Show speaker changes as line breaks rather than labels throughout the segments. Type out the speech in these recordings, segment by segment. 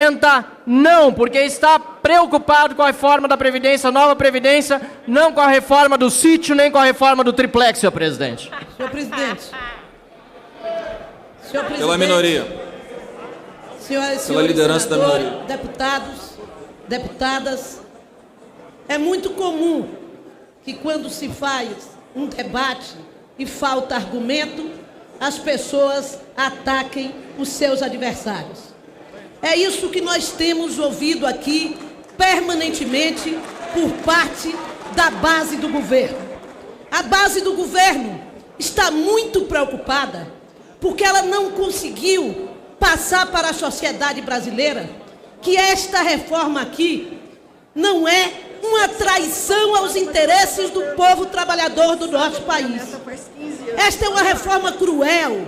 apresenta não, porque está preocupado com a reforma da Previdência, nova Previdência, não com a reforma do sítio, nem com a reforma do triplex, senhor presidente.
Senhor presidente.
Pela minoria.
Senhoras e senhores,
pela liderança da minoria.
Deputados, deputadas, é muito comum que quando se faz um debate e falta argumento, as pessoas ataquem os seus adversários. É isso que nós temos ouvido aqui permanentemente por parte da base do governo. A base do governo está muito preocupada porque ela não conseguiu passar para a sociedade brasileira que esta reforma aqui não é uma traição aos interesses do povo trabalhador do nosso país. Esta é uma reforma cruel,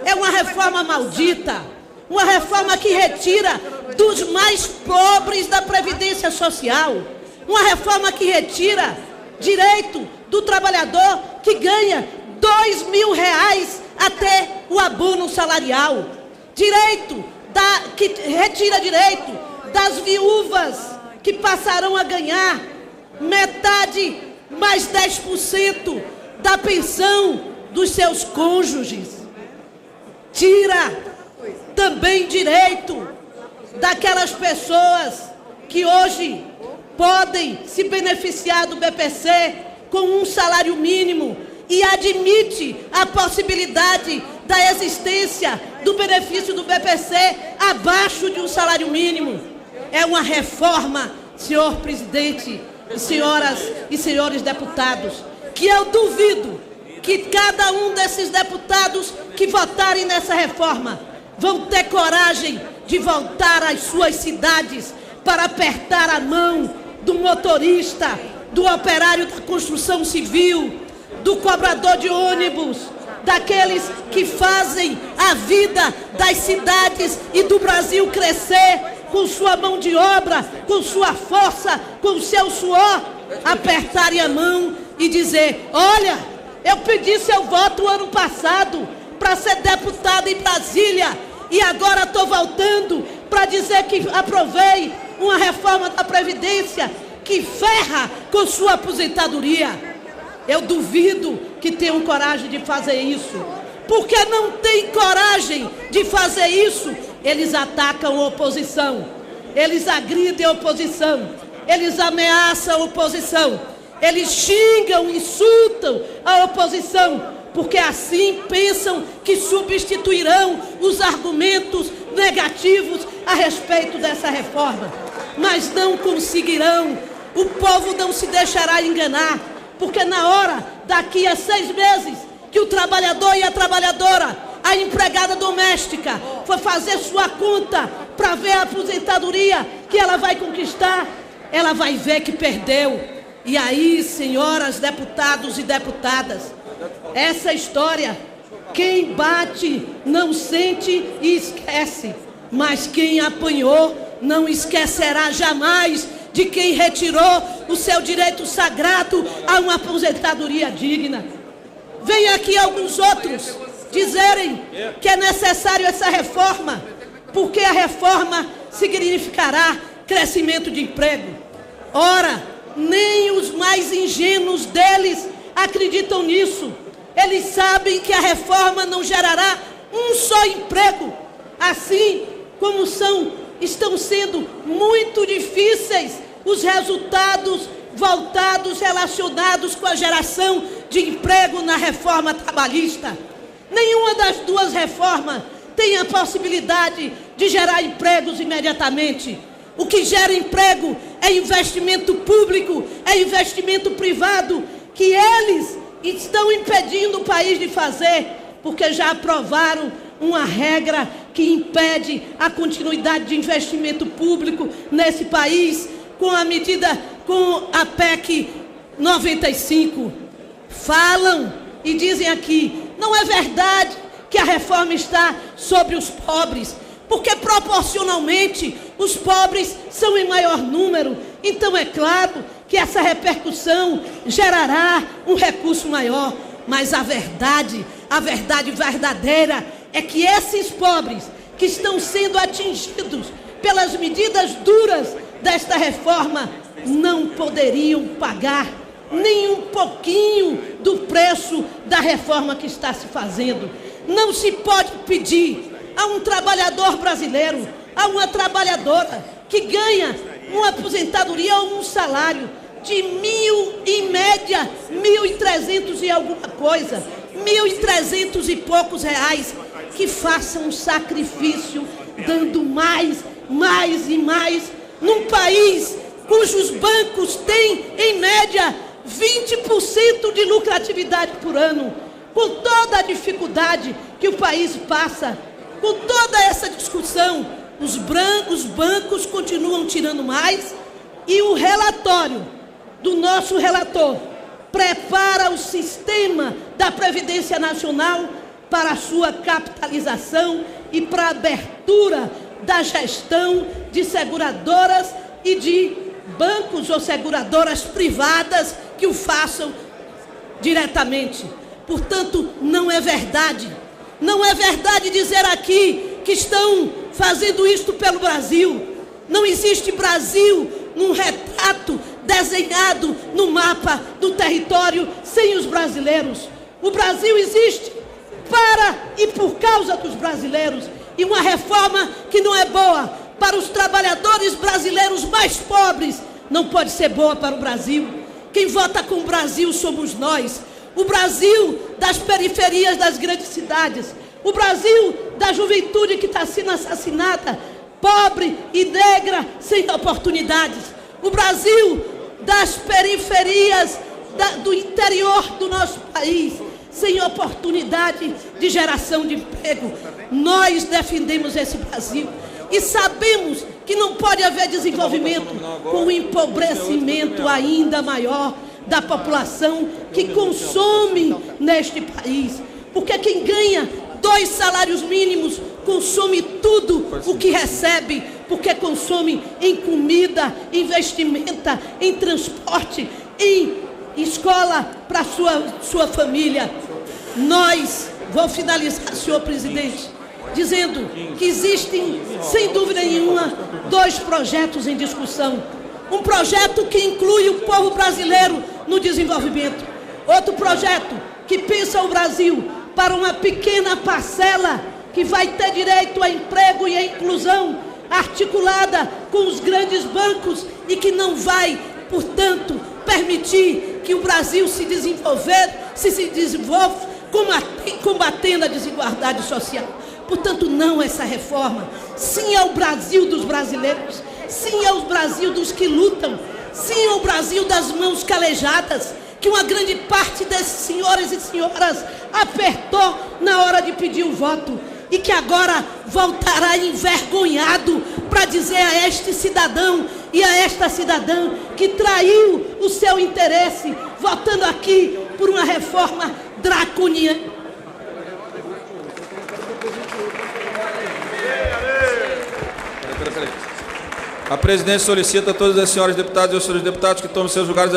é uma reforma maldita, uma reforma que retira dos mais pobres da Previdência Social, uma reforma que retira direito do trabalhador que ganha R$2.000 até o abono salarial, que retira direito das viúvas que passarão a ganhar metade mais 10% da pensão dos seus cônjuges. Tira também direito daquelas pessoas que hoje podem se beneficiar do BPC com um salário mínimo e admite a possibilidade da existência do benefício do BPC abaixo de um salário mínimo. É uma reforma, senhor presidente, senhoras e senhores deputados, que eu duvido que cada um desses deputados que votarem nessa reforma vão ter coragem de voltar às suas cidades para apertar a mão do motorista, do operário da construção civil, do cobrador de ônibus, daqueles que fazem a vida das cidades e do Brasil crescer com sua mão de obra, com sua força, com seu suor, apertarem a mão e dizer: olha, eu pedi seu voto ano passado para ser deputada em Brasília e agora estou voltando para dizer que aprovei uma reforma da Previdência que ferra com sua aposentadoria. Eu duvido que tenham coragem de fazer isso. Porque não tem coragem de fazer isso, eles atacam a oposição, eles agridem a oposição, eles ameaçam a oposição, eles xingam, insultam a oposição, porque assim pensam que substituirão os argumentos negativos a respeito dessa reforma. Mas não conseguirão, o povo não se deixará enganar, porque na hora, daqui a 6 meses, que o trabalhador e a trabalhadora, a empregada doméstica, for fazer sua conta para ver a aposentadoria que ela vai conquistar, ela vai ver que perdeu. E aí, senhoras deputados e deputadas, essa história, quem bate não sente e esquece, mas quem apanhou não esquecerá jamais de quem retirou o seu direito sagrado a uma aposentadoria digna. Vem aqui alguns outros dizerem que é necessário essa reforma, porque a reforma significará crescimento de emprego. Ora, nem os mais ingênuos deles acreditam nisso. Eles sabem que a reforma não gerará um só emprego, assim como estão sendo muito difíceis os resultados voltados, relacionados com a geração de emprego na reforma trabalhista. Nenhuma das duas reformas tem a possibilidade de gerar empregos imediatamente. O que gera emprego é investimento público, é investimento privado, que eles estão impedindo o país de fazer, porque já aprovaram uma regra que impede a continuidade de investimento público nesse país, com a PEC 95. Falam e dizem aqui, não é verdade que a reforma está sobre os pobres, porque proporcionalmente os pobres são em maior número, então é claro que essa repercussão gerará um recurso maior. Mas a verdade verdadeira é que esses pobres que estão sendo atingidos pelas medidas duras desta reforma, não poderiam pagar nem um pouquinho do preço da reforma que está se fazendo. Não se pode pedir a um trabalhador brasileiro, a uma trabalhadora que ganha uma aposentadoria ou um salário de em média, 1.300 e alguma coisa, 1.300 e poucos reais, que façam um sacrifício, dando mais e mais, num país cujos bancos têm, em média, 20% de lucratividade por ano, com toda a dificuldade que o país passa, com toda essa discussão, os bancos continuam tirando mais, e o relatório do nosso relator prepara o sistema da Previdência Nacional para a sua capitalização e para a abertura da gestão de seguradoras e de bancos ou seguradoras privadas que o façam diretamente. Portanto, não é verdade dizer aqui que estão fazendo isto pelo Brasil. Não existe Brasil num retrato desenhado no mapa do território sem os brasileiros. O Brasil existe para e por causa dos brasileiros. E uma reforma que não é boa para os trabalhadores brasileiros mais pobres não pode ser boa para o Brasil. Quem vota com o Brasil somos nós. O Brasil das periferias das grandes cidades. O Brasil da juventude que está sendo assassinada, pobre e negra, sem oportunidades. O Brasil das periferias do interior do nosso país, sem oportunidade de geração de emprego. Nós defendemos esse Brasil e sabemos que não pode haver desenvolvimento com o empobrecimento ainda maior da população que consome neste país. Porque quem ganha 2 salários mínimos consome tudo o que recebe, porque consome em comida, em vestimenta, em transporte, em escola para sua família. Vou finalizar, senhor presidente, dizendo que existem, sem dúvida nenhuma, 2 projetos em discussão. Um projeto que inclui o povo brasileiro no desenvolvimento. Outro projeto que pensa o Brasil para uma pequena parcela que vai ter direito a emprego e a inclusão articulada com os grandes bancos e que não vai, portanto, permitir que o Brasil se desenvolva combatendo a desigualdade social. Portanto, não essa reforma. Sim ao Brasil dos brasileiros, sim ao Brasil dos que lutam, sim ao Brasil das mãos calejadas, que uma grande parte desses senhores e senhoras apertou na hora de pedir o voto e que agora voltará envergonhado para dizer a este cidadão e a esta cidadã que traiu o seu interesse votando aqui por uma reforma draconiana.
A presidência solicita a todas as senhoras deputadas e aos senhores deputados que tomem seus lugares